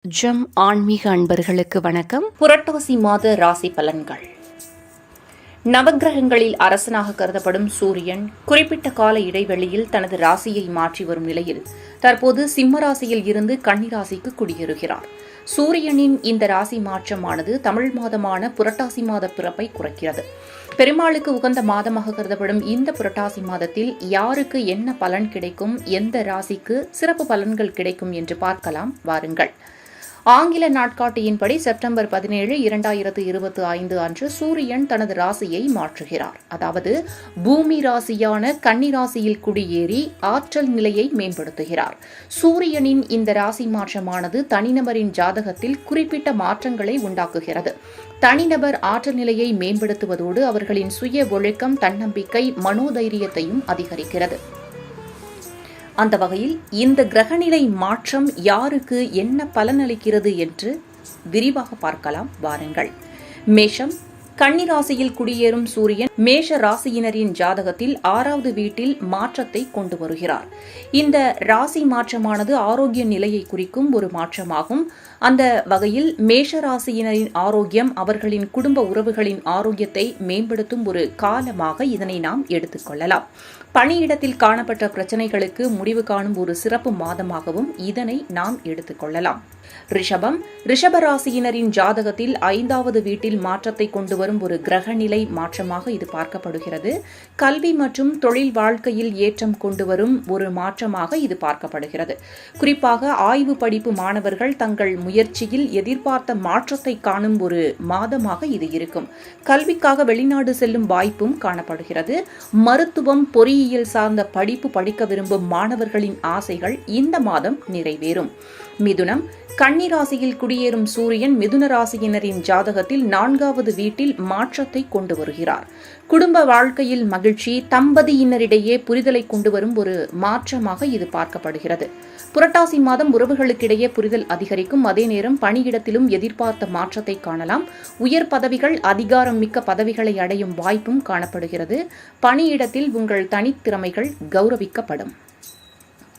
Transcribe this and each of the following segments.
ஜம் ஆன்மீக அன்பர்களுக்கு வணக்கம். புரட்டாசி மாத ராசி பலன்கள். நவக்கிரகங்களில் அரசனாக கருதப்படும் சூரியன் குறிப்பிட்ட கால இடைவெளியில் தனது ராசியை மாற்றி வரும் நிலையில் தற்போது சிம்ம ராசியில் இருந்து கன்னி ராசிக்கு குடியேறுகிறார். சூரியனின் இந்த ராசி மாற்றமானது தமிழ் மாதமான புரட்டாசி மாத பிறப்பை குறைக்கிறது. பெருமாளுக்கு உகந்த மாதமாக கருதப்படும் இந்த புரட்டாசி மாதத்தில் யாருக்கு என்ன பலன் கிடைக்கும், எந்த ராசிக்கு சிறப்பு பலன்கள் கிடைக்கும் என்று பார்க்கலாம் வாருங்கள். ஆங்கில நாட்காட்டியின்படி செப்டம்பர் 17, 2025 அன்று சூரியன் தனது ராசியை மாற்றுகிறார். அதாவது பூமி ராசியான கன்னி ராசியில் குடியேறி ஆற்றல் நிலையை மேம்படுத்துகிறார். சூரியனின் இந்த ராசி மாற்றமானது தனிநபரின் ஜாதகத்தில் குறிப்பிட்ட மாற்றங்களை உண்டாக்குகிறது. தனிநபர் ஆற்றல் நிலையை மேம்படுத்துவதோடு அவர்களின் சுய ஒழுக்கம், தன்னம்பிக்கை, மனோதைரியத்தையும் அதிகரிக்கிறது. அந்த வகையில் இந்த கிரகநிலை மாற்றம் யாருக்கு என்ன பலனளிக்கிறது என்று விரிவாக பார்க்கலாம் வாருங்கள். மேஷம். கன்னி ராசியில் குடியேறும் சூரியன் மேஷ ராசியினரின் ஜாதகத்தில் 6வது வீட்டில் மாற்றத்தை கொண்டு வருகிறார். இந்த ராசி மாற்றமானது ஆரோக்கிய நிலையை குறிக்கும் ஒரு மாற்றமாகும். அந்த வகையில் மேஷ ராசியினரின் ஆரோக்கியம் அவர்களின் குடும்ப உறவுகளின் ஆரோக்கியத்தை மேம்படுத்தும் ஒரு காலமாக இதனை நாம் எடுத்துக்கொள்ளலாம். பணியிடத்தில் காணப்பட்ட பிரச்சினைகளுக்கு முடிவு காணும் ஒரு சிறப்பு மாதமாகவும் இதனை நாம் எடுத்துக்கொள்ளலாம். ரிஷபம். ரிஷபராசியினரின் ஜாதகத்தில் 5வது வீட்டில் மாற்றத்தை கொண்டு வரும் ஒரு கிரகநிலை மாற்றமாக இது பார்க்கப்படுகிறது. கல்வி மற்றும் தொழில் வாழ்க்கையில் ஏற்றம் கொண்டு வரும் ஒரு மாற்றமாக இது பார்க்கப்படுகிறது. குறிப்பாக ஆய்வு படிப்பு மாணவர்கள் தங்கள் முயற்சியில் எதிர்பார்த்த மாற்றத்தை காணும் ஒரு மாதமாக இது இருக்கும். கல்விக்காக வெளிநாடு செல்லும் வாய்ப்பும் காணப்படுகிறது. மருத்துவம், பொறியியல் சார்ந்த படிப்பு படிக்க விரும்பும் மாணவர்களின் ஆசைகள் இந்த மாதம் நிறைவேறும். மிதுனம். கன்னி ராசியில் குடியேறும் சூரியன் மிதுன ராசியினரின் ஜாதகத்தில் 4வது வீட்டில் மாற்றத்தை கொண்டு வருகிறார். குடும்ப வாழ்க்கையில் மகிழ்ச்சி, தம்பதியினரிடையே புரிதலை கொண்டு வரும் ஒரு மாற்றமாக இது பார்க்கப்படுகிறது. புரட்டாசி மாதம் உறவுகளுக்கிடையே புரிதல் அதிகரிக்கும். அதே நேரம் பணியிடத்திலும் எதிர்பார்த்த மாற்றத்தை காணலாம். உயர் பதவிகள், அதிகாரம் மிக்க பதவிகளை அடையும் வாய்ப்பும் காணப்படுகிறது. பணியிடத்தில் உங்கள் தனித்திறமைகள் கௌரவிக்கப்படும்.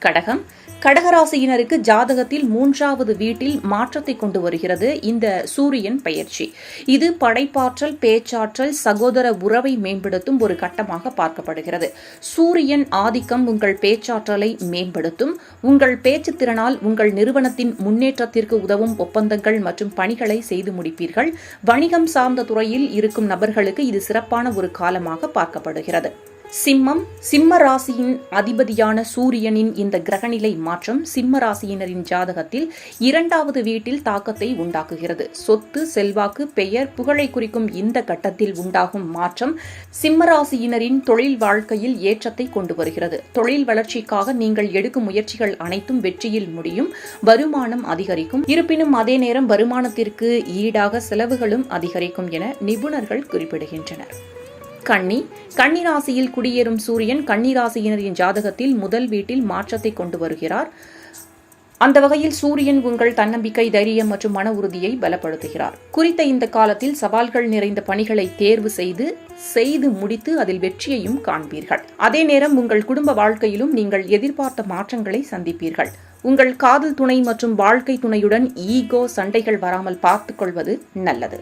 கடகம். கடகராசியினருக்கு ஜாதகத்தில் 3வது வீட்டில் மாற்றத்தை கொண்டு வருகிறது இந்த சூரியன் பெயர்ச்சி. இது படைப்பாற்றல், பேச்சாற்றல், சகோதர உறவை மேம்படுத்தும் ஒரு கட்டமாக பார்க்கப்படுகிறது. சூரியன் ஆதிக்கம் உங்கள் பேச்சாற்றலை மேம்படுத்தும். உங்கள் பேச்சு திறனால் உங்கள் நிறுவனத்தின் முன்னேற்றத்திற்கு உதவும் ஒப்பந்தங்கள் மற்றும் பணிகளை செய்து முடிப்பீர்கள். வணிகம் சார்ந்த துறையில் இருக்கும் நபர்களுக்கு இது சிறப்பான ஒரு காலமாக பார்க்கப்படுகிறது. சிம்மம். சிம்ம ராசியின் அதிபதியான சூரியனின் இந்த கிரகநிலை மாற்றம் சிம்ம ராசியினரின் ஜாதகத்தில் 2வது வீட்டில் தாக்கத்தை உண்டாக்குகிறது. சொத்து, செல்வாக்கு, பெயர், புகழை குறிக்கும் இந்த கட்டத்தில் உண்டாகும் மாற்றம் சிம்ம ராசியினரின் தொழில் வாழ்க்கையில் ஏற்றத்தை கொண்டு வருகிறது. தொழில் வளர்ச்சிக்காக நீங்கள் எடுக்கும் முயற்சிகள் அனைத்தும் வெற்றியில் முடியும். வருமானம் அதிகரிக்கும். இருப்பினும் அதே நேரம் வருமானத்திற்கு ஈடாக செலவுகளும் அதிகரிக்கும் என நிபுணர்கள் குறிப்பிடுகின்றனர். கன்னி. கன்னி ராசியில் குடியேறும் சூரியன் கன்னி ராசியினரின் ஜாதகத்தில் முதல் வீட்டில் மாற்றத்தை கொண்டு வருகிறார். அந்த வகையில் சூரியன் உங்கள் தன்னம்பிக்கை, தைரியம் மற்றும் மன உறுதியை பலப்படுத்துகிறார். குறித்த இந்த காலத்தில் சவால்கள் நிறைந்த பணிகளை தேர்வு செய்து முடித்து அதில் வெற்றியையும் காண்பீர்கள். அதே நேரம் உங்கள் குடும்ப வாழ்க்கையிலும் நீங்கள் எதிர்பார்த்த மாற்றங்களை சந்திப்பீர்கள். உங்கள் காதல் துணை மற்றும் வாழ்க்கை துணையுடன் ஈகோ சண்டைகள் வராமல் பார்த்துக் கொள்வது நல்லது.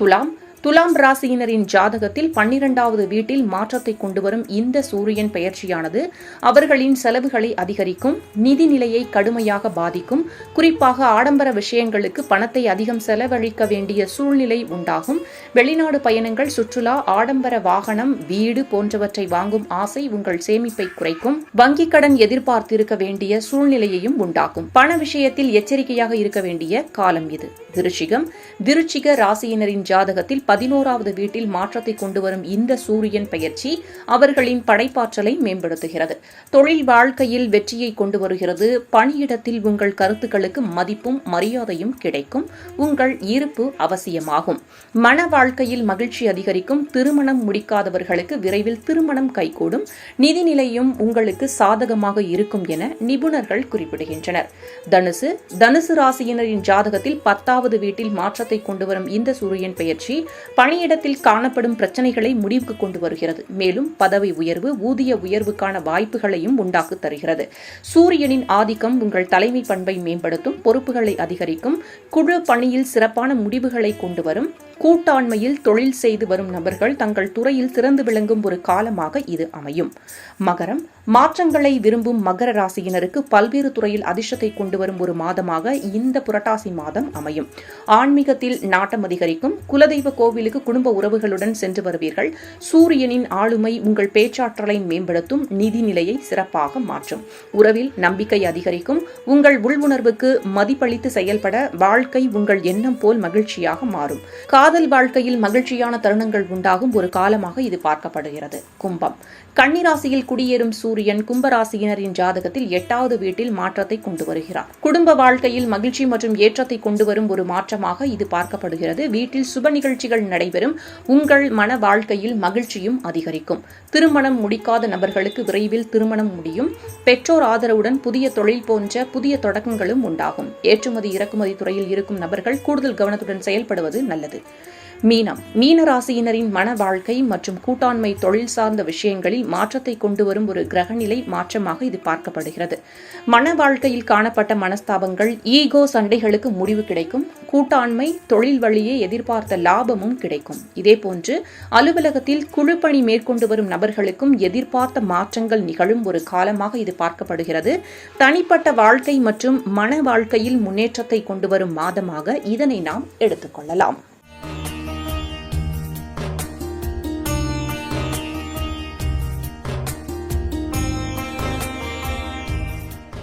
துலாம். துலாம் ராசியினரின் ஜாதகத்தில் 12வது வீட்டில் மாற்றத்தை கொண்டு வரும் இந்த சூரியன் பெயர்ச்சியானது அவர்களின் செலவுகளை அதிகரிக்கும். நிதி நிலையை கடுமையாக பாதிக்கும். குறிப்பாக ஆடம்பர விஷயங்களுக்கு பணத்தை அதிகம் செலவழிக்க வேண்டிய சூழ்நிலை உண்டாகும். வெளிநாடு பயணங்கள், சுற்றுலா, ஆடம்பர வாகனம், வீடு போன்றவற்றை வாங்கும் ஆசை உங்கள் சேமிப்பை குறைக்கும். வங்கிக் கடன் எதிர்பார்த்திருக்க வேண்டிய சூழ்நிலையையும் உண்டாக்கும். பண விஷயத்தில் எச்சரிக்கையாக இருக்க வேண்டிய காலம் இது. விருச்சிகம். விருச்சிக ராசியினரின் ஜாதகத்தில் 11வது வீட்டில் மாற்றத்தை கொண்டு வரும் இந்த சூரியன் பெயர்ச்சி அவர்களின் படைப்பாற்றலை மேம்படுத்துகிறது. தொழில் வாழ்க்கையில் வெற்றியை கொண்டு வருகிறது. பணியிடத்தில் உங்கள் கருத்துக்களுக்கு மதிப்பும் மரியாதையும் கிடைக்கும். உங்கள் இருப்பு அவசியமாகும். மன வாழ்க்கையில் மகிழ்ச்சி அதிகரிக்கும். திருமணம் முடிக்காதவர்களுக்கு விரைவில் திருமணம் கைகூடும். நிதி நிலையும் உங்களுக்கு சாதகமாக இருக்கும் என நிபுணர்கள் குறிப்பிடுகின்றனர். தனுசு. தனுசு ராசியினரின் ஜாதகத்தில் 10வது வீட்டில் மாற்றத்தை கொண்டு வரும் இந்த சூரியன் பெயர்ச்சி பணியிடத்தில் காணப்படும் பிரச்சனைகளை முடிவுக்கு கொண்டு வருகிறது. மேலும் பதவி உயர்வு, ஊதிய உயர்வுக்கான வாய்ப்புகளையும் உண்டாக்கி தருகிறது. சூரியனின் ஆதிக்கம் உங்கள் தலைமை பண்பை மேம்படுத்தும், பொறுப்புகளை அதிகரிக்கும், குழு பணியில் சிறப்பான முடிவுகளை கொண்டு வரும், கூட்டாண்மையில் தொழில் செய்து வரும் நபர்கள் தங்கள் துறையில் சிறந்து விளங்கும் ஒரு காலமாக இது அமையும். மகரம், மாற்றங்களை விரும்பும் மகர ராசியினருக்கு பல்வேறு துறையில் அதிர்ஷ்டத்தை கொண்டு வரும் ஒரு மாதமாக இந்த புரட்டாசி மாதம் அமையும். ஆன்மீகத்தில் நாட்டம் அதிகரிக்கும், குலதெய்வ கோவிலுக்கு குடும்ப உறவுகளுடன் சென்று வருவீர்கள். சூரியனின் ஆளுமை உங்கள் பேச்சாற்றலை மேம்படுத்தும், நிதி நிலையை சிறப்பாக மாற்றும். உறவில் நம்பிக்கை அதிகரிக்கும், உங்கள் உள்வுணர்வுக்கு மதிப்பளித்து செயல்பட வாழ்க்கை உங்கள் எண்ணம் போல் மகிழ்ச்சியாக மாறும். காதல் வாழ்க்கையில் மகிழ்ச்சியான தருணங்கள் உண்டாகும் ஒரு காலமாக இது பார்க்கப்படுகிறது. கும்பம், கன்னிராசியில் குடியேறும் சூரியன் கும்பராசியினரின் ஜாதகத்தில் 8வது வீட்டில் மாற்றத்தை கொண்டு வருகிறார். குடும்ப வாழ்க்கையில் மகிழ்ச்சி மற்றும் ஏற்றத்தை கொண்டு வரும் ஒரு மாற்றமாக இது பார்க்கப்படுகிறது. வீட்டில் சுப நிகழ்ச்சிகள் நடைபெறும், உங்கள் மன வாழ்க்கையில் மகிழ்ச்சியும் அதிகரிக்கும். திருமணம் முடிக்காத நபர்களுக்கு விரைவில் திருமணம் முடியும். பெற்றோர் ஆதரவுடன் புதிய தொழில் போன்ற புதிய தொடக்கங்களும் உண்டாகும். ஏற்றுமதி இறக்குமதி துறையில் இருக்கும் நபர்கள் கூடுதல் கவனத்துடன் செயல்படுவது நல்லது. மீனம், மீன ராசியினரின் மன வாழ்க்கை மற்றும் கூட்டாண்மை தொழில் சார்ந்த விஷயங்களில் மாற்றத்தை கொண்டு வரும் ஒரு கிரகநிலை மாற்றமாக இது பார்க்கப்படுகிறது. மன வாழ்க்கையில் காணப்பட்ட மனஸ்தாபங்கள், ஈகோ சண்டைகளுக்கு முடிவு கிடைக்கும். கூட்டாண்மை தொழில் வழியே எதிர்பார்த்த லாபமும் கிடைக்கும். இதேபோன்று அலுவலகத்தில் குழுப்பணி மேற்கொண்டு வரும் நபர்களுக்கும் எதிர்பார்த்த மாற்றங்கள் நிகழும் ஒரு காலமாக இது பார்க்கப்படுகிறது. தனிப்பட்ட வாழ்க்கை மற்றும் மன வாழ்க்கையில் முன்னேற்றத்தை கொண்டு வரும் மாதமாக இதனை நாம் எடுத்துக்கொள்ளலாம்.